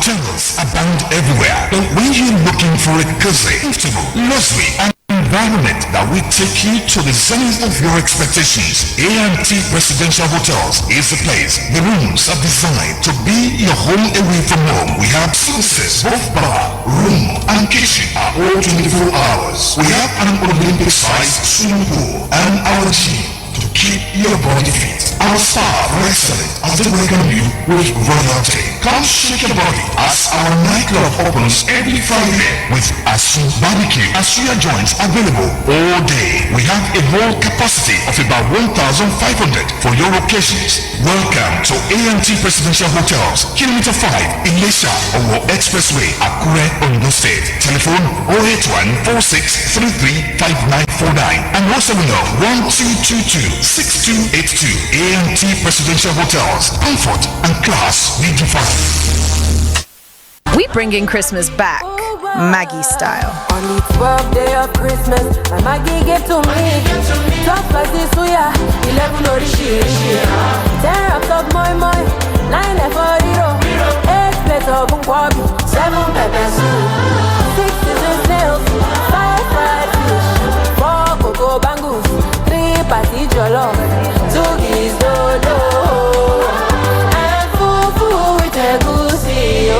Hotels abound everywhere, but when you're looking for a cozy, comfortable, luxury, and environment that will take you to the zenith of your expectations, A&T Presidential Hotels is the place. The rooms are designed to be your home away from home. We have services, both bar, room, and kitchen are all 24 hours. We have an Olympic-sized swimming pool and our gym to keep your body fit. Our staff are excellent as they welcome you with royalty. Come shake your body as our nightclub opens every Friday with Asu Barbecue. Asuya joints available all day. We have a whole capacity of about 1,500 for your occasions. Welcome to A&T Presidential Hotels, Kilometer 5, Ilesha, Owo Expressway, Akure, Ondo State. Telephone 081-4633-5949 and 070-1222-6282. A&T Presidential Hotels. Comfort and class redefined. We bring in Christmas back, Maggie style. On the 12th day of Christmas, my Maggie gave to me 12 slices suya, 11 orishi, 10 wraps of moi moi, 9 eforiro, 8 plates of nkwabi, 7 pepper soup, 6 seasoned snails, 5 fried fish, 4 cocoa bangles, 3 patty jollof, 2 geese dodo, and fufu with egusi,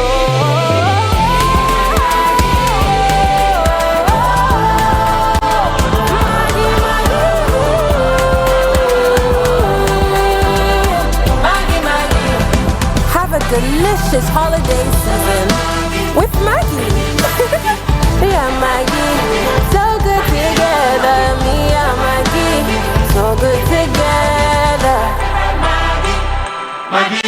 delicious holiday season with Maggie. Yeah, Maggie, so good together. Me and Maggie, so good together. Maggie,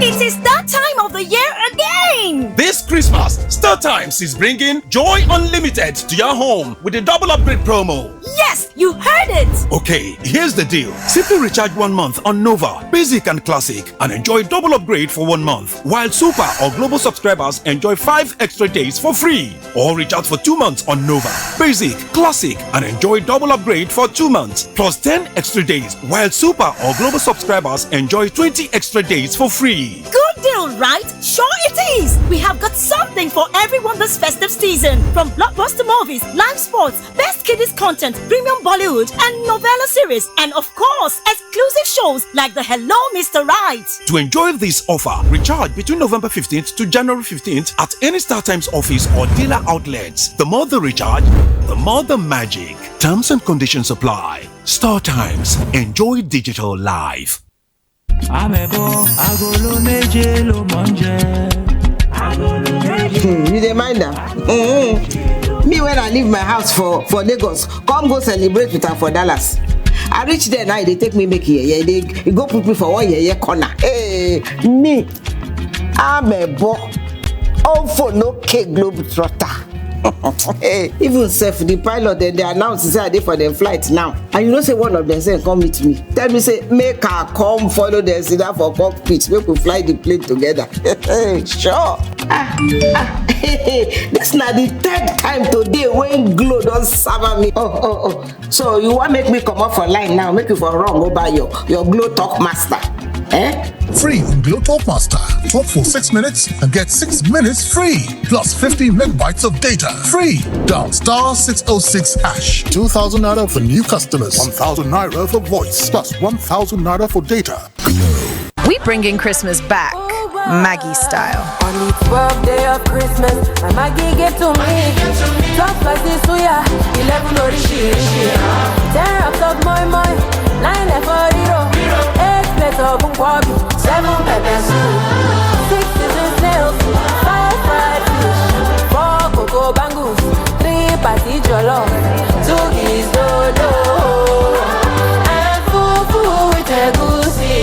It is that time of the year again! This Christmas, StarTimes is bringing Joy Unlimited to your home with a double upgrade promo. Yes, you heard it! Okay, here's the deal. Simply recharge 1 month on Nova, Basic and Classic and enjoy double upgrade for 1 month, while Super or Global subscribers enjoy 5 extra days for free. Or recharge for 2 months on Nova, Basic, Classic and enjoy double upgrade for 2 months plus 10 extra days, while Super or Global subscribers enjoy 20 extra days for free. Good deal, right? Sure it is! We have got something for everyone this festive season. From blockbuster movies, live sports, best kiddies content, premium Bollywood and novella series, and of course, exclusive shows like the Hello Mr. Right. To enjoy this offer, recharge between November 15th to January 15th at any StarTimes office or dealer outlets. The more the recharge, the more the magic. Terms and conditions apply. StarTimes. Enjoy digital life. You dey mind am? Me when I leave my house for Lagos, come go celebrate with am for Dallas. I reach there now, they take me make yeye. They go put me for one yeye corner. Hey, me, I'm a boy. All for no cake globe trotter. Hey, even self the pilot they announce say I dey for the flight now, and you know say one of them say come meet me, tell me say make her come follow them sit down for cockpit, make we fly the plane together. Sure. This na the 3rd time today when Glo don serve me. Oh. So you want make me come up for line now, make you for run go buy your Glo Talk Master. Free on Glo Talk Master. Talk for 6 minutes and get 6 minutes free. Plus 15 megabytes of data. Free. Dial *606#. 2,000 naira for new customers. 1,000 naira for voice. Plus 1,000 naira for data. Glo. We bring in Christmas back, Maggie style. on the 12th day of Christmas, my Maggie gave to me 12 slices suya, 11 orishi, 10 wraps of moi moi, 9 eforiro, 8 plates of nkwabi, 7 pepper soup, 6 seasoned snails, 5 fried fish, 4 cocoa bangles, 3 patty jollof, 2 geese dodo, and fufu with egusi.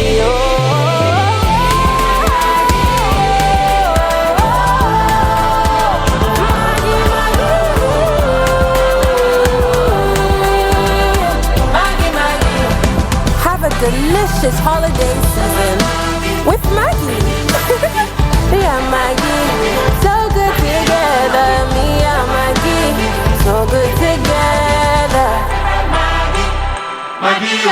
Delicious holiday season with Maggie. Yeah, Maggie, so good together. Me and Maggie, so good together. Maggie, oh.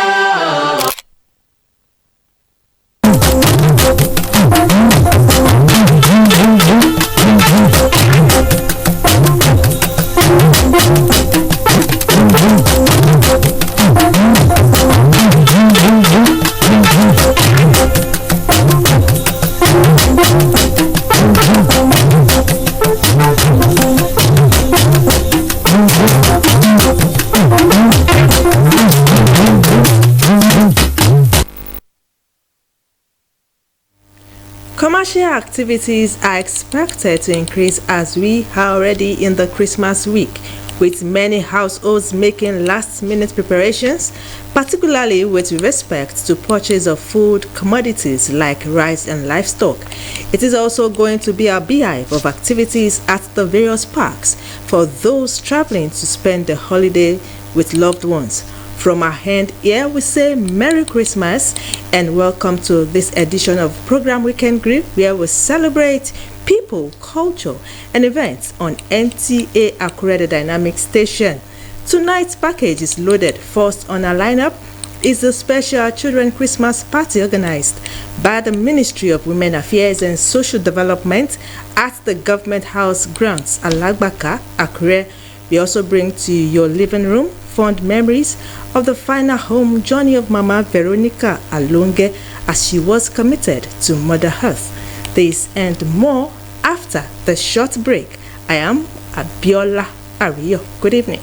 Commercial activities are expected to increase as we are already in the Christmas week, with many households making last-minute preparations, particularly with respect to purchase of food commodities like rice and livestock. It is also going to be a beehive of activities at the various parks for those traveling to spend the holiday with loved ones. From our end here, we say Merry Christmas and welcome to this edition of Program Weekend Grill, where we celebrate people, culture, and events on Nta Akure, the dynamic station. Tonight's package is loaded. First on our lineup is the special Children Christmas Party organized by the Ministry of Women Affairs and Social Development at the Government House Grounds, Alagbaka, Akure. We also bring to your living room fond memories of the final home journey of Mama Veronica Alonge as she was committed to Mother Earth. This and more after the short break. I am Abiola Ario. Good evening.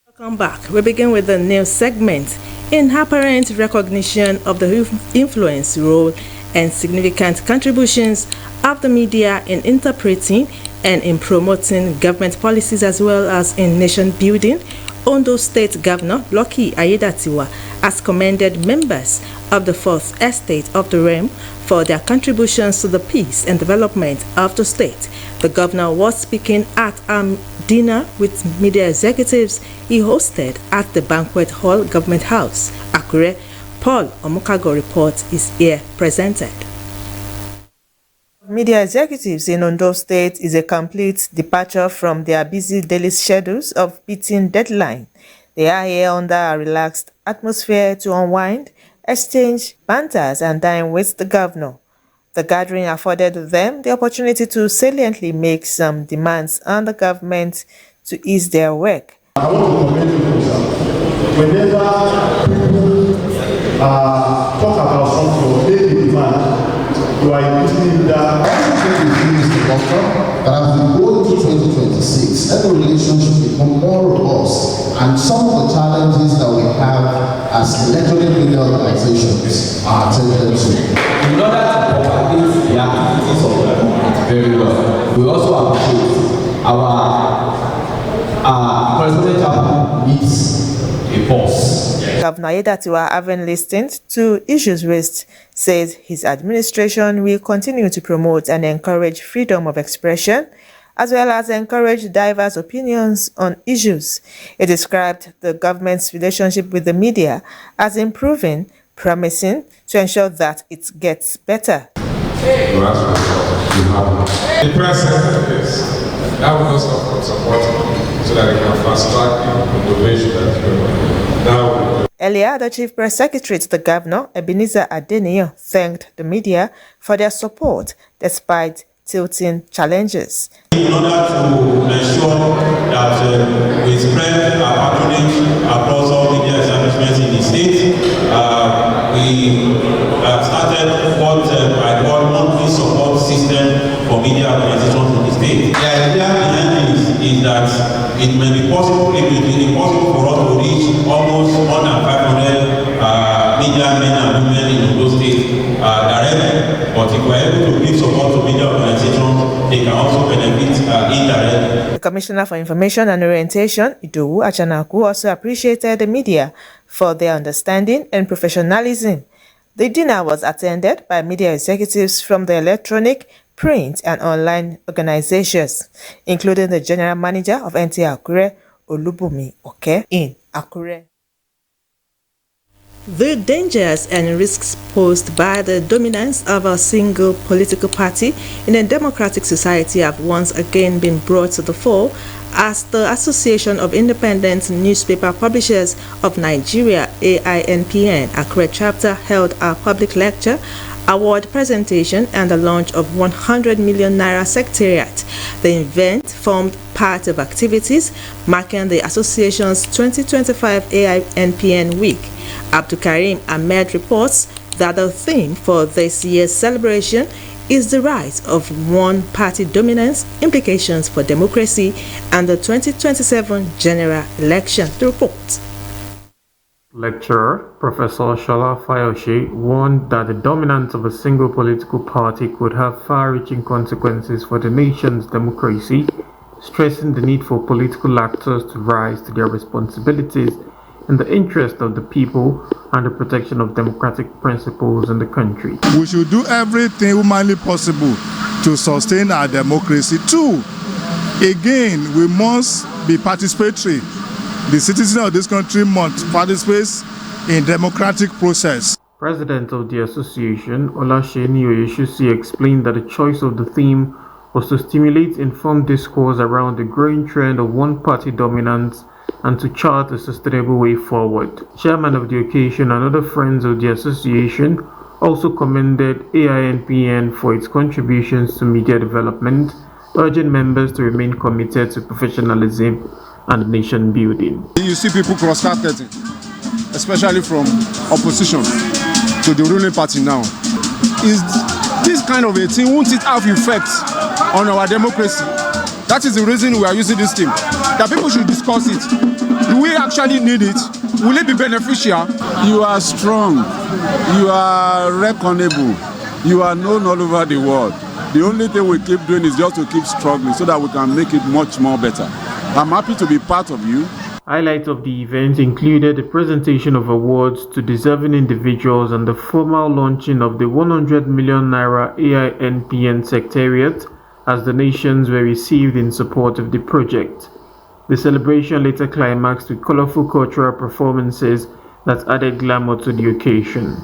Welcome back. We begin with the news segment. In apparent recognition of the influence, role, and significant contributions of the media in interpreting and in promoting government policies as well as in nation building, Ondo State Governor Lucky Ayedatiwa has commended members of the Fourth Estate of the Realm for their contributions to the peace and development of the state. The governor was speaking at a dinner with media executives he hosted at the Banquet Hall Government House, Akure. Paul Omukago report is here presented. Media executives in Ondo State is a complete departure from their busy daily schedules of beating deadline. They are here under a relaxed atmosphere to unwind, exchange banters, and dine with the governor. The gathering afforded them the opportunity to saliently make some demands on the government to ease their work. I want to commend you, sir. Whenever people talk about something or make a demand, you are using that. I think Mr. Doctor, that as we go into 2026, let the relationship become more robust, and some of the challenges that we have as electronic media organizations are attended to. In order to propagate the activities of the government very well, we also appreciate our correspondent chapel needs a pause. Governor Ayedatiwa, having listened to issues raised, says his administration will continue to promote and encourage freedom of expression, as well as encourage diverse opinions on issues. He described the government's relationship with the media as improving, promising to ensure that it gets better. The press sector that will also support so that they can fast track innovation that Earlier, the Chief Press Secretary to the Governor, Ebenezer Adeniyo, thanked the media for their support despite tilting challenges. In order to ensure that we spread our patronage across all media establishments in the state, we started what I call monthly support system for media organizations in the state. The idea behind this is that it may be possible, it will be possible for us to reach almost more than 500 media men and women in those states directly. But if we're able to give support to media organizations, they can also benefit indirectly. The Commissioner for Information and Orientation, Idowu Achanaku, also appreciated the media for their understanding and professionalism. The dinner was attended by media executives from the electronic, print, and online organizations, including the General Manager of Nta Akure, Olubumi Oke, in Akure. The dangers and risks posed by the dominance of a single political party in a democratic society have once again been brought to the fore as the Association of Independent Newspaper Publishers of Nigeria, AINPN, Akure chapter held a public lecture, award presentation, and the launch of 100 million naira secretariat. The event formed part of activities marking the association's 2025 AINPN week. Abdul Karim Ahmed reports that the theme for this year's celebration is the rise of one-party dominance, implications for democracy, and the 2027 general election. The report. Lecturer Professor Shola Fayoshe warned that the dominance of a single political party could have far-reaching consequences for the nation's democracy, stressing the need for political actors to rise to their responsibilities in the interest of the people and the protection of democratic principles in the country. We should do everything humanly possible to sustain our democracy too. Again, we must be participatory. The citizens of this country must participate in democratic process. President of the association, Olaseni Oyeshusi, explained that the choice of the theme was to stimulate informed discourse around the growing trend of one-party dominance and to chart a sustainable way forward. Chairman of the occasion and other friends of the association also commended AINPN for its contributions to media development, urging members to remain committed to professionalism and nation building. You see people cross-targeting, especially from opposition to the ruling party now. Is this kind of a thing, won't it have effect on our democracy? That is the reason we are using this team. That people should discuss it. Do we actually need it? Will it be beneficial? You are strong. You are reckonable. You are known all over the world. The only thing we keep doing is just to keep struggling so that we can make it much more better. I'm happy to be part of you. Highlights of the event included the presentation of awards to deserving individuals and the formal launching of the 100 million naira AINPN secretariat as donations were received in support of the project. The celebration later climaxed with colorful cultural performances that added glamour to the occasion.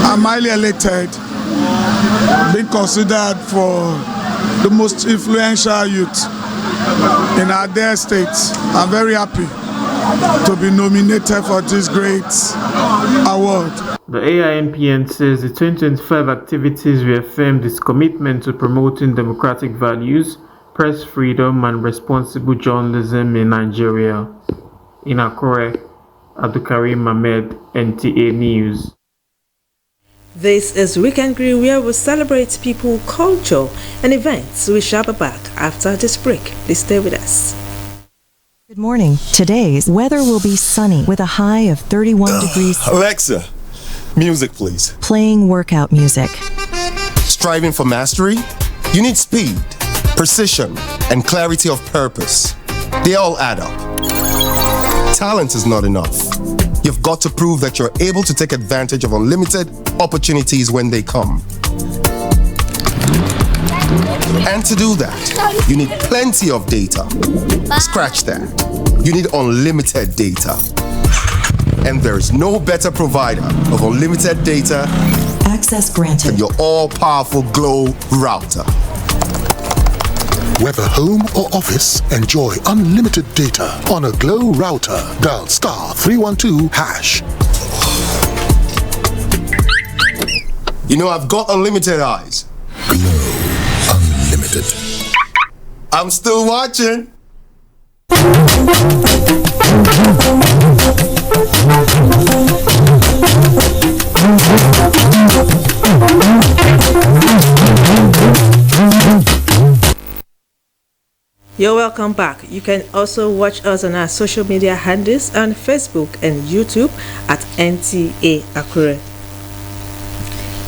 I'm highly elated, being considered for the most influential youth in our dear state. I'm very happy to be nominated for this great award. The AINPN says the 2025 activities reaffirmed its commitment to promoting democratic values, press freedom, and responsible journalism in Nigeria. In Akure, Abdulkarim Ahmed, NTA News. This is Weekend Grill, where we celebrate people, culture, and events. We shall be back after this break. Please stay with us. Good morning. Today's weather will be sunny with a high of 31 degrees. Alexa, music please. Playing workout music. Striving for mastery? You need speed, precision, and clarity of purpose. They all add up. Talent is not enough. You've got to prove that you're able to take advantage of unlimited opportunities when they come. And to do that, you need plenty of data. Scratch that. You need unlimited data. And there's no better provider of unlimited data Access granted than your all-powerful Glow router. Whether home or office, enjoy unlimited data on a Glow router. Dial *312#. You know, I've got unlimited eyes. Glow Unlimited. I'm still watching. You're welcome back. You can also watch us on our social media handles on Facebook and YouTube at Nta Akure.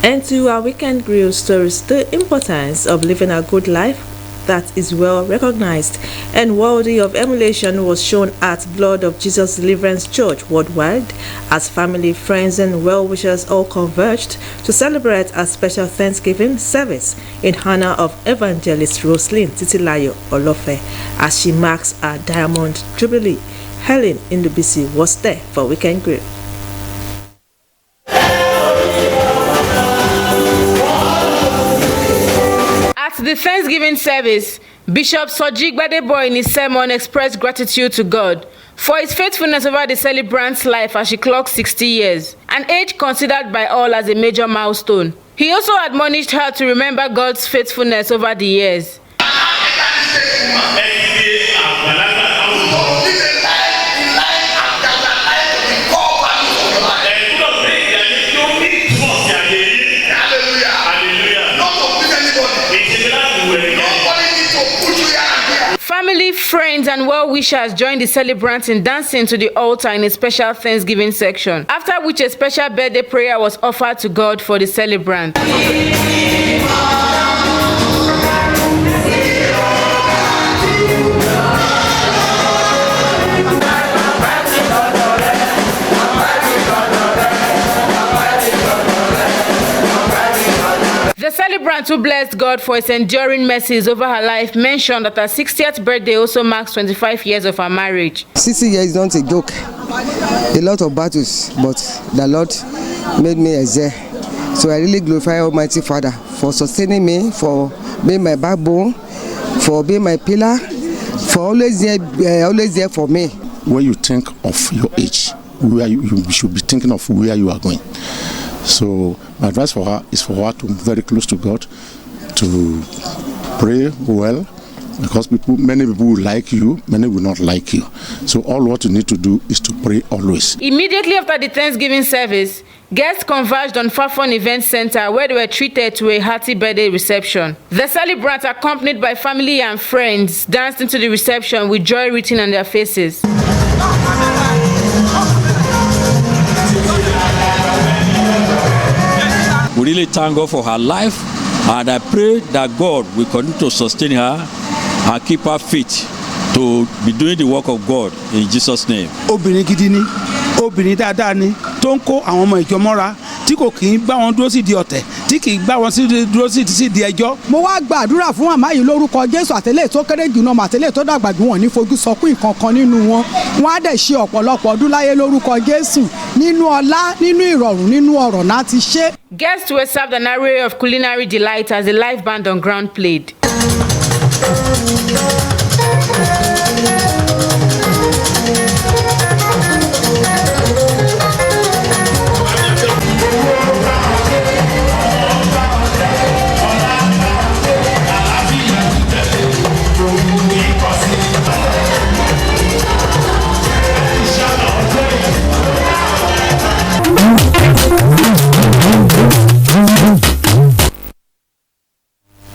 And to our Weekend Grill stories, the importance of living a good life that is well recognized and worthy of emulation was shown at Blood of Jesus Deliverance Church worldwide as family, friends, and well-wishers all converged to celebrate a special Thanksgiving service in honor of Evangelist Roslyn Titilayo Olofe as she marks her Diamond Jubilee. Helen Indubisi was there for Weekend Grill. At the Thanksgiving service, Bishop Soji Gbadebo in his sermon expressed gratitude to God for his faithfulness over the celebrant's life as she clocked 60 years, an age considered by all as a major milestone. He also admonished her to remember God's faithfulness over the years. friends and well-wishers joined the celebrants in dancing to the altar in a special Thanksgiving section, after which a special birthday prayer was offered to God for the celebrant. The celebrant who blessed God for his enduring mercies over her life mentioned that her 60th birthday also marks 25 years of her marriage. 60 years is not a joke. A lot of battles, but the Lord made me excel. So I really glorify Almighty Father for sustaining me, for being my backbone, for being my pillar, for always there for me. When you think of your age, where you should be thinking of where you are going. So my advice for her is for her to be very close to God, to pray well, because many people will like you, many will not like you. So all what you need to do is to pray always. Immediately after the Thanksgiving service, guests converged on Fafon Event Center where they were treated to a hearty birthday reception. The celebrants, accompanied by family and friends, danced into the reception with joy written on their faces. We really thank God for her life, and I pray that God will continue to sustain her and keep her fit to be doing the work of God in Jesus' name. Obìnrin gidi ni, obìnrin dáadáa ni, tó ń kó àwọn ọmọ ìjọ mọ́ra, tí kò kì í bá wọn dúró sí di ọ̀tẹ̀, tí kì í bá wọn dúró sí di ẹjọ́. Mo wá gbàdúrà fún màmá yìí lórúkọ Jésù, àtẹlẹ́ tó kéré jù náà àtẹlẹ́ tó dàgbà jù wọ́n ní fojú sọkún ìkankan nínú wọn. Wọ́n á dẹ̀ ṣe ọ̀pọ̀lọpọ̀ ọdún láyé lórúkọ Jésù, nínú ọlá, nínú ìrọ̀rùn, nínú ọ̀rọ̀ náà ti ṣe. Guests were served an array of culinary delights as the live band on ground played.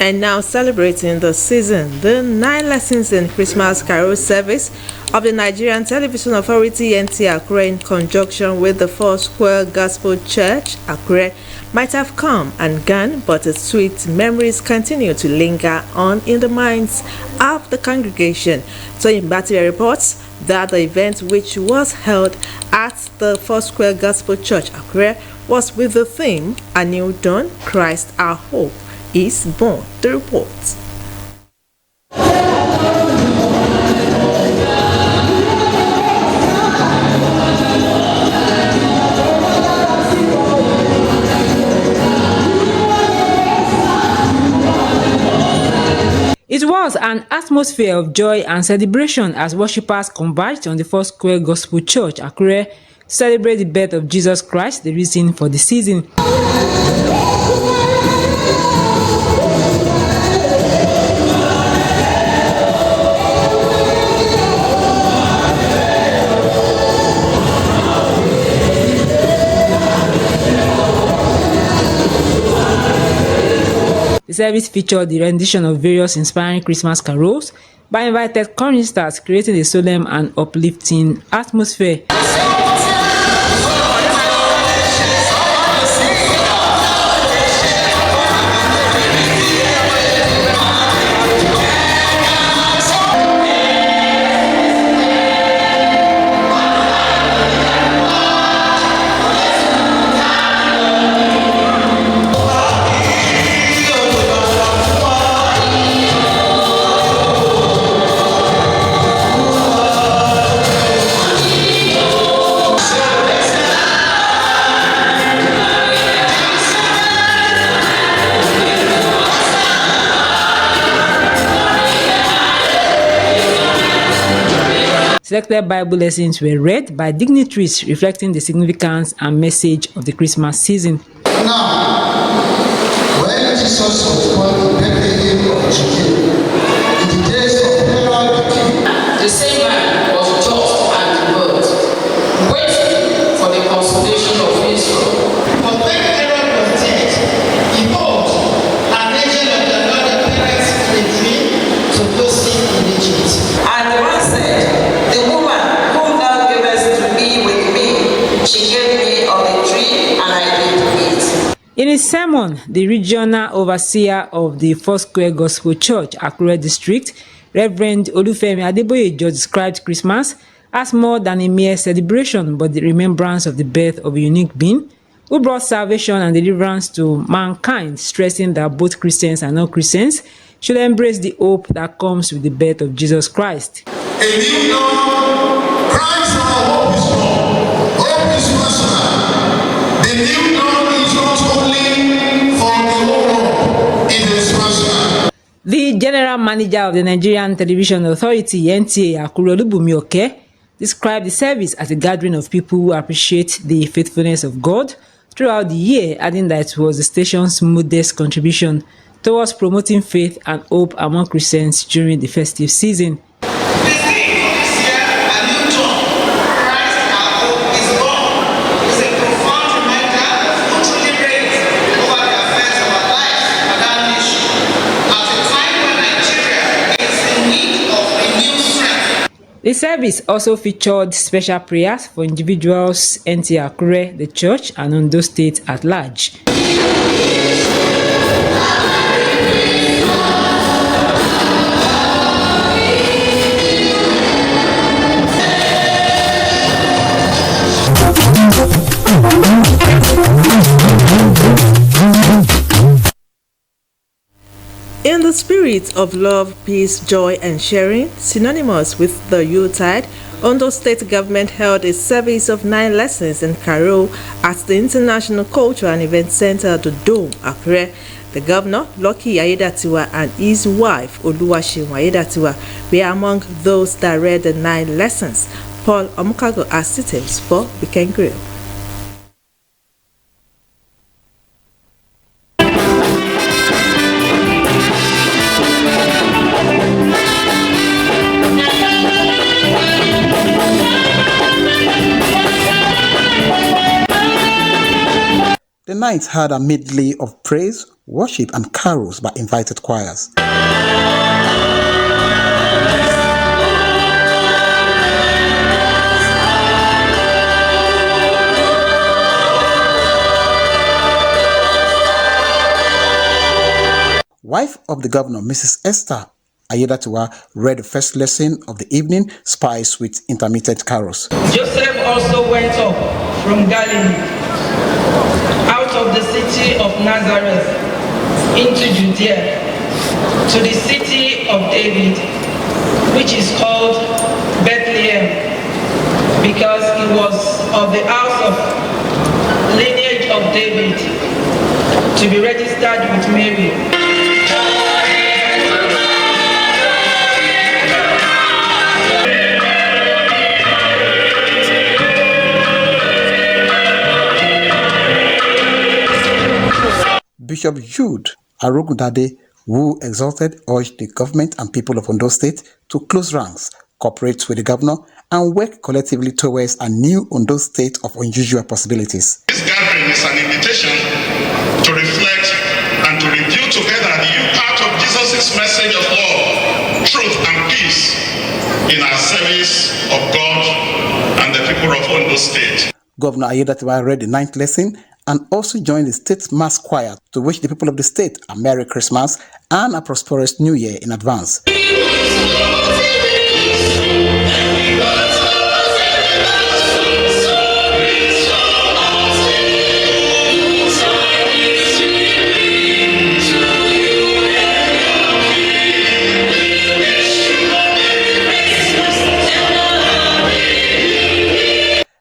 And now celebrating the season, the 9 lessons in Christmas Carol service of the Nigerian Television Authority Nta Akure in conjunction with the Foursquare Gospel Church Akure might have come and gone, but its sweet memories continue to linger on in the minds of the congregation. So Mbati reports that the event, which was held at the Foursquare Gospel Church Akure, was with the theme A New Dawn, Christ Our Hope is Born. The report. It was an atmosphere of joy and celebration as worshippers converged on the Foursquare Gospel Church Akure to celebrate the birth of Jesus Christ, the reason for the season. The service featured the rendition of various inspiring Christmas carols by invited choristers, creating a solemn and uplifting atmosphere. Selected Bible lessons were read by dignitaries reflecting the significance and message of the Christmas season. Now, when Jesus was born in Bethlehem of Judea, in the days of Herod the king, the same man was just and good, waiting for the consolation of Israel. But when Herod was dead, behold, an angel of the Lord appeared in a dream to Joseph in Egypt. And In his sermon, the regional overseer of the Foursquare Gospel Church, Akure District, Reverend Olufemi Adeboyejo, described Christmas as more than a mere celebration, but the remembrance of the birth of a unique being who brought salvation and deliverance to mankind, stressing that both Christians and non-Christians should embrace the hope that comes with the birth of Jesus Christ. A new dawn, Christ our hope is born. Hope is personal. The new dawn is not only for the whole world, it is personal. The general manager of the Nigerian Television Authority, Nta Akure, described the service as a gathering of people who appreciate the faithfulness of God throughout the year, adding that it was the station's modest contribution towards promoting faith and hope among Christians during the festive season. The service also featured special prayers for individuals, Nta Akure, the church, and Ondo State at large. In the spirit of love, peace, joy, and sharing, synonymous with the Yuletide, Ondo State Government held a service of 9 lessons in Carol at the International Cultural and Event Center, the Dome, Akure. The governor, Lucky Ayedatiwa, and his wife, Oluwaseun Ayedatiwa, were among those that read the 9 lessons. Paul Omukago has details for Weekend Grill. The night had a medley of praise, worship, and carols by invited choirs. Wife of the governor, Mrs. Esther Ayedatiwa, read the first lesson of the evening, spiced with intermittent carols. Joseph also went up from Galilee, out of the city of Nazareth, into Judea, to the city of David, which is called Bethlehem, because he was of the house of lineage of David, to be registered with Mary. Bishop Jude Arogundade, who exalted, urged the government and people of Ondo State to close ranks, cooperate with the governor, and work collectively towards a new Ondo State of unusual possibilities. This gathering is an invitation to reflect and to review together the part of Jesus' message of love, truth, and peace in our service of God and the people of Ondo State. Governor Ayedatiwa read the 9th lesson and also joined the state mass choir to wish the people of the state a Merry Christmas and a prosperous New Year in advance.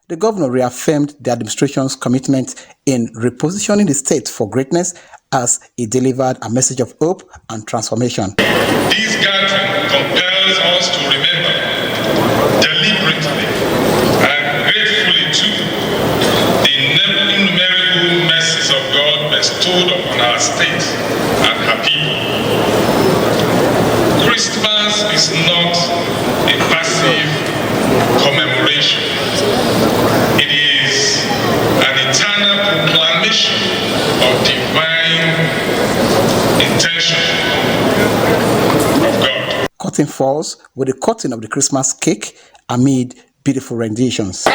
The governor reaffirmed the administration's commitment in repositioning the state for greatness as he delivered a message of hope and transformation. This gathering compels us to remember deliberately and gratefully too the innumerable mercies of God bestowed upon our state and her people. Christmas is not a passive commemoration. It is an eternal proclamation of divine intention of God. Curtain falls with the cutting of the Christmas cake amid beautiful renditions.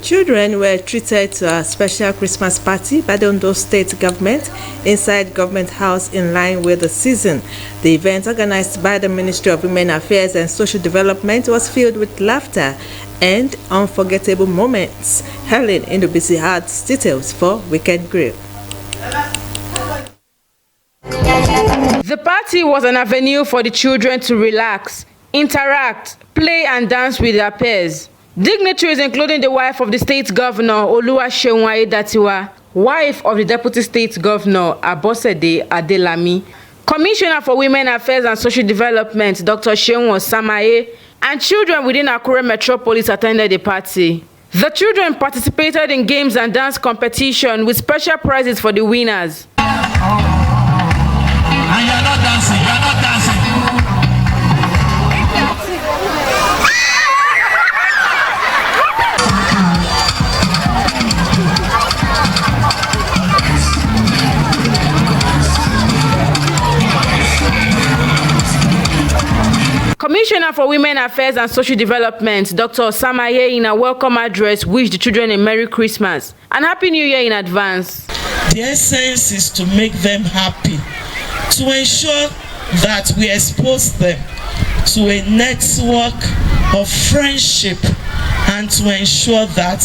Children were treated to a special Christmas party by the Ondo State government inside Government House in line with the season. The event, organized by the Ministry of Women Affairs and Social Development, was filled with laughter and unforgettable moments. Helen Indobisi had details for Weekend Grill. The party was an avenue for the children to relax, interact, play and dance with their peers. Dignitaries including the wife of the state governor, Oluwaseun Aiyedatiwa, wife of the deputy state governor, Abosede Adelami, Commissioner for Women Affairs and Social Development, Dr. Seun Osamaye, and children within Akure Metropolis attended the party. The children participated in games and dance competition with special prizes for the winners. And you're not dancing, you're not dancing. Commissioner for Women Affairs and Social Development, Dr. Osamaye, in a welcome address, wished the children a Merry Christmas and Happy New Year in advance. The essence is to make them happy, to ensure that we expose them to a network of friendship, and to ensure that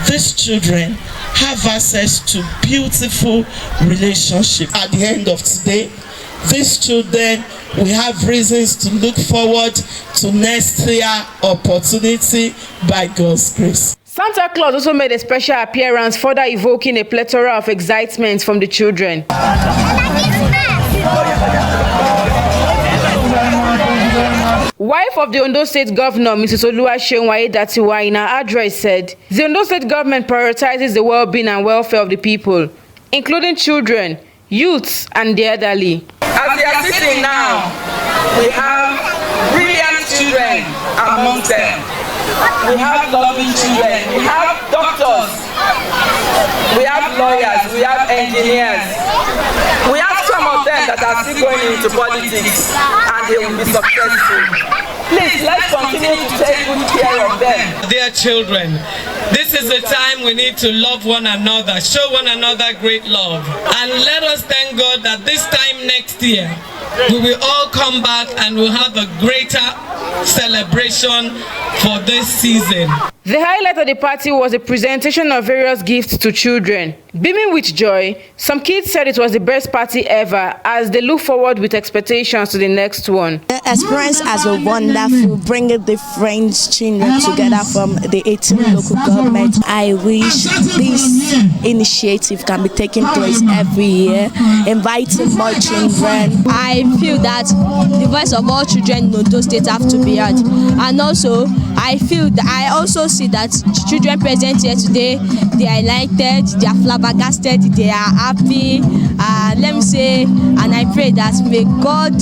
these children have access to beautiful relationships. At the end of today, these children, we have reasons to look forward to next year opportunity by God's grace. Santa Claus also made a special appearance, further evoking a plethora of excitement from the children. Wife of the Ondo State Governor, Mrs. Oluwaseun Aiyedatiwa, in her address said, the Ondo State government prioritizes the well-being and welfare of the people, including children, youths, and the elderly. As they are sitting now, we have brilliant children amongst them. We have loving children. We have doctors. We have lawyers. We have engineers. We have some of them that are still going into politics and they will be successful. Please, let's continue to take good care of them. Dear children, this is the time we need to love one another, show one another great love. And let us thank God that this time next year, we will all come back and we'll have a greater celebration for this season. The highlight of the party was the presentation of various gifts to children. Beaming with joy, some kids said it was the best party ever as they look forward with expectations to the next one. The experience has been wonderful, bringing the friends, children together from the 18 local governments. I wish this initiative can be taking place every year, inviting more children. I feel that the voice of all children in Ondo State have to be heard, and also I also see that children present here today, they are enlightened, they are flabbergasted, they are happy. Let me say, and I pray that may God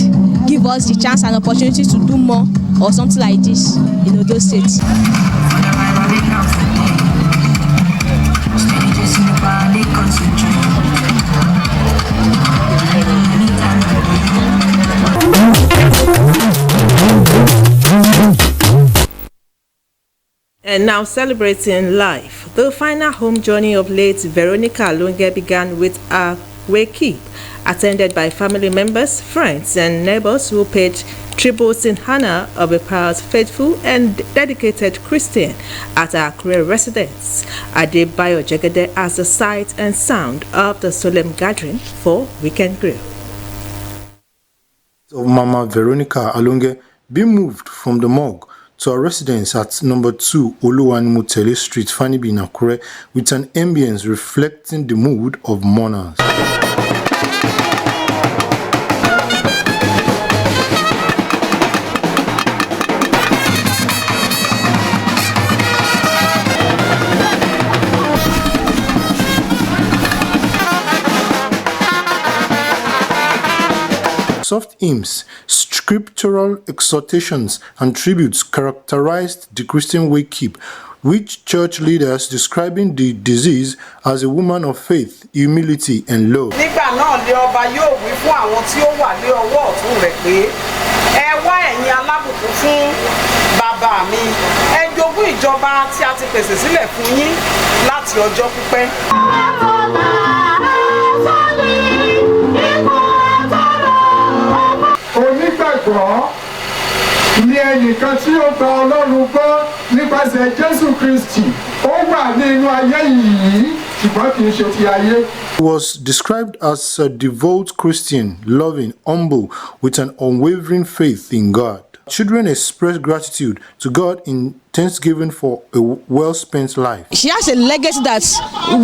give us the chance and opportunity to do more or something like this in Ondo State. And now celebrating life. The final home journey of late Veronica Alonge began with a wake-keep, attended by family members, friends, and neighbors who paid tributes in honor of a pious, faithful, and dedicated Christian at our Akure residence. Adebayo Jegede as the sight and sound of the solemn gathering for Weekend Grill. Mama Veronica Alonge being moved from the morgue to a residence at number 2 Oluwanimutele Street, Fanibi in Akure, with an ambience reflecting the mood of mourners. Soft hymns, scriptural exhortations, and tributes characterized the Christian wake-keep, with church leaders describing the disease as a woman of faith, humility, and love. Nígbà náà lé ọba yóò wí fún àwọn tí ó wà lé ọwọ́ ọ̀tún rẹ̀ pé ẹ wá ẹ̀yin alábùkún fún bàbá mi, ẹ jogún ìjọba tí a ti pèsè sílẹ̀ fún yín láti ọjọ́ pípẹ́. Onígbàgbọ́ ni ẹnìkan tí ó gba Ọlọ́run gbọ́ nípasẹ̀ Jésù Kristi. Ó wà nínú ayé yìí ṣùgbọ́n kì í ṣe ti ayé. He was described as a devout Christian, loving, humble, with an unwavering faith in God. Children express gratitude to God in thanksgiving for a well-spent life. She has a legacy that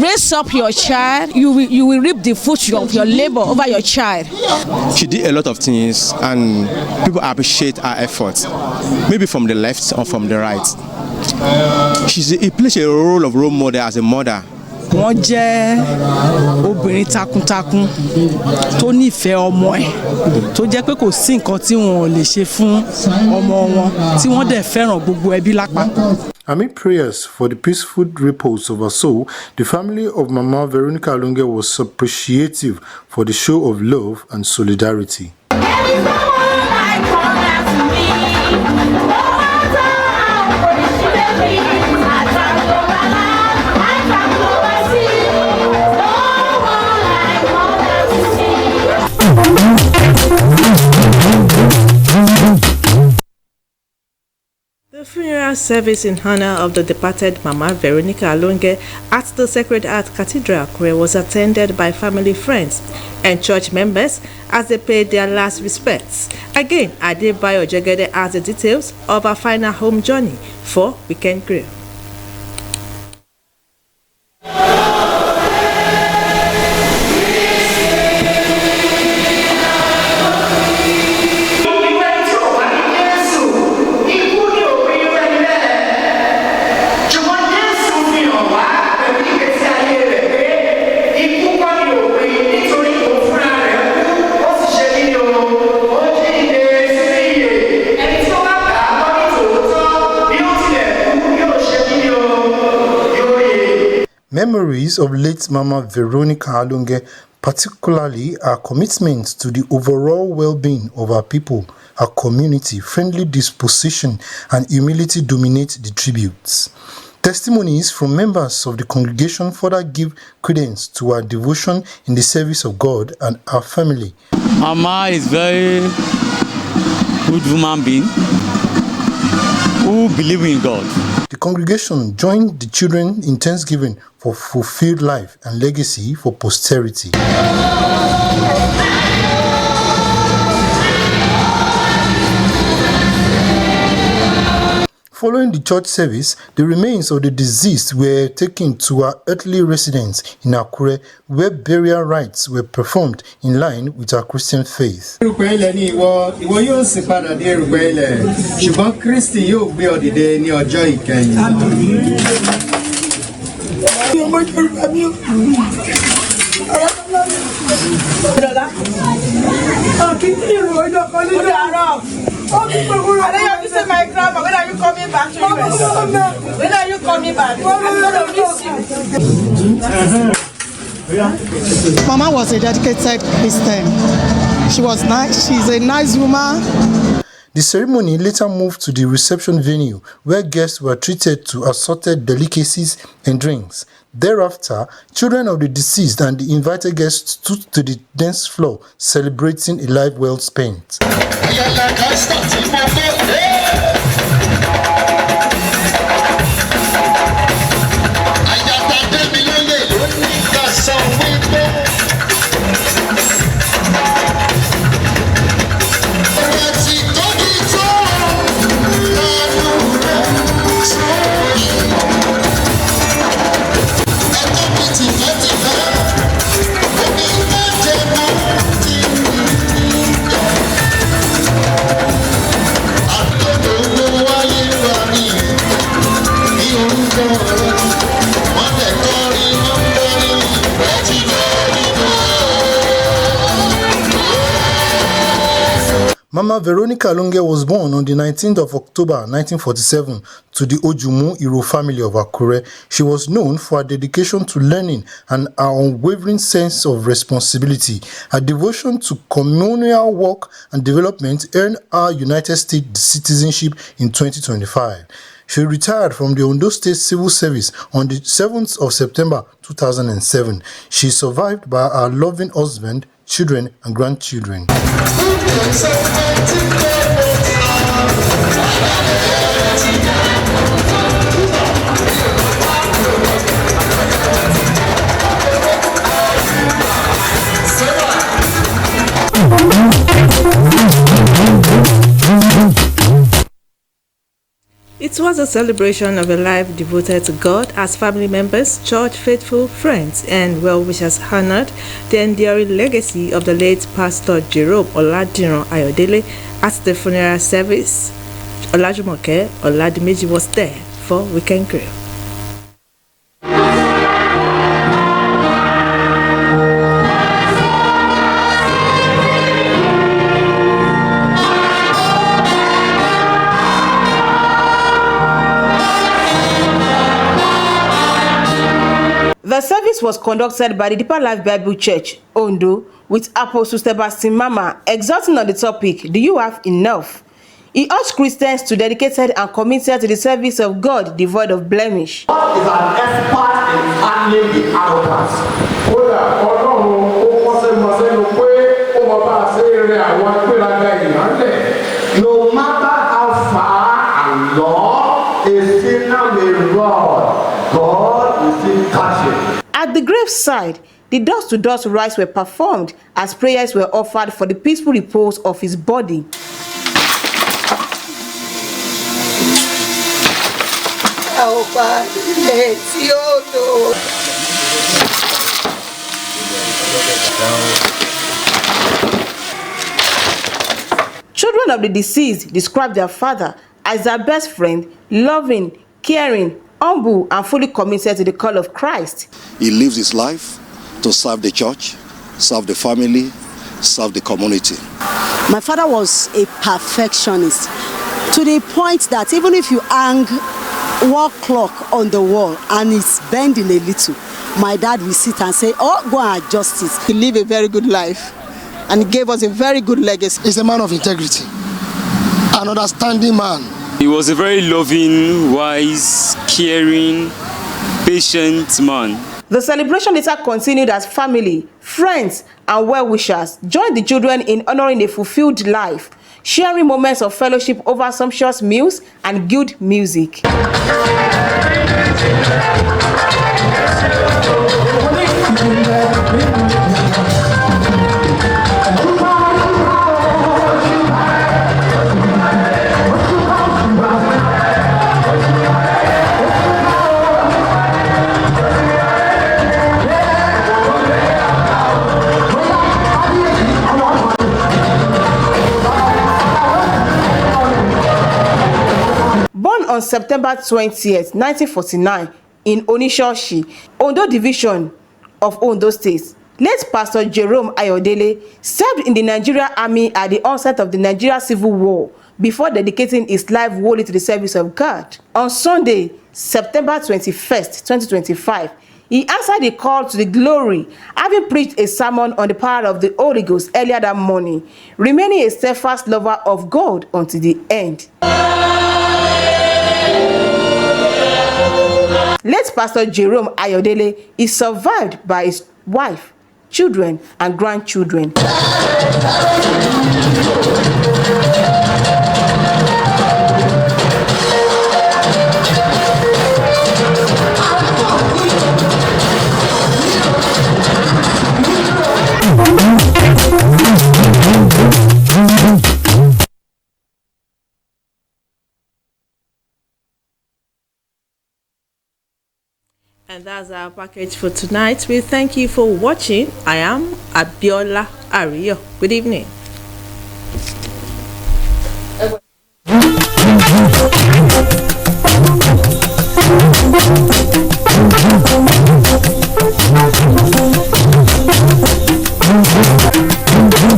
raise up your child, you will reap the fruit of your labor over your child. She did a lot of things and people appreciate her efforts, maybe from the left or from the right. He plays a role of role model as a mother. Wọ́n jẹ́ obìnrin takuntakun tó nífẹ̀ẹ́ ọmọ ẹ̀ tó jẹ́ pé kò sí nǹkan tí wọn ò lè ṣe fún ọmọ wọn tí wọ́n dẹ̀ fẹ́ràn gbogbo ẹbí lápapọ̀. Amid prayers for the peaceful repose of her soul, the family of Mama Veronica Alonge was appreciative for the show of love and solidarity. The funeral service in honor of the departed Mama Veronica Alonge at the Sacred Heart Cathedral Akure was attended by family, friends, and church members as they paid their last respects. Again, Adebayo Jegede has the details of her final home journey for Weekend Grill. Memories of late Mama Veronica Alonge, particularly her commitment to the overall well-being of our people, her community, friendly disposition, and humility dominate the tributes. Testimonies from members of the congregation further give credence to her devotion in the service of God and our family. Mama is very good human being who believe in God. The congregation joined the children in thanksgiving for fulfilled life and legacy for posterity. Following the church service, the remains of the deceased were taken to her earthly residence in Akure, where burial rites were performed in line with her Christian faith. When are you coming back to US? When are you coming back? I'm going to miss you. Mama was a dedicated Christian. She was nice. She's a nice woman. The ceremony later moved to the reception venue, where guests were treated to assorted delicacies and drinks. Thereafter, children of the deceased and the invited guests stood to the dance floor, celebrating a life well spent. Mama Veronica Alonge was born on the 19th of October 1947 to the Ojumu Iro family of Akure. She was known for her dedication to learning and her unwavering sense of responsibility. Her devotion to communal work and development earned her United States citizenship in 2025. She retired from the Ondo State Civil Service on the 7th of September 2007. She is survived by her loving husband, children, and grandchildren. It was a celebration of a life devoted to God as family members, church faithful, friends, and well-wishers honored the enduring legacy of the late Pastor Jerome Oladiran Ayodele at the funeral service. Olajumoke Oladimeji was there for Weekend Grill. The service was conducted by the Deeper Life Bible Church, Ondo, with Apostle Sebastian Mama exhorting on the topic, Do you have enough? He urged Christians to dedicate and committed to the service of God devoid of blemish. God is an expert in handling the arrogance. No matter how far and long a sinner may run, God will still catch him. At the graveside, the door-to-door rites were performed as prayers were offered for the peaceful repose of his body. Children of the deceased described their father as their best friend, loving, caring, humble, and fully committed to the call of Christ. He lives his life to serve the church, serve the family, serve the community. My father was a perfectionist to the point that even if you hang wall clock on the wall and it's bending a little, my dad will sit and say, oh, go and adjust it. He lived a very good life and he gave us a very good legacy. He's a man of integrity, an understanding man. He was a very loving, wise, caring, patient man. The celebration later continued as family, friends, and well-wishers joined the children in honoring a fulfilled life, sharing moments of fellowship over sumptuous meals and good music. On September 20th, 1949, in Onishoshi, Ondo Division of Ondo State, late Pastor Jerome Ayodele served in the Nigerian Army at the onset of the Nigeria Civil War before dedicating his life wholly to the service of God. On Sunday, September 21st, 2025, he answered the call to the glory, having preached a sermon on the power of the Holy Ghost earlier that morning, remaining a steadfast lover of God until the end. Late Pastor Jerome Ayodele is survived by his wife, children, and grandchildren. And that's our package for tonight. We thank you for watching. I am Abiola Ario. Good evening.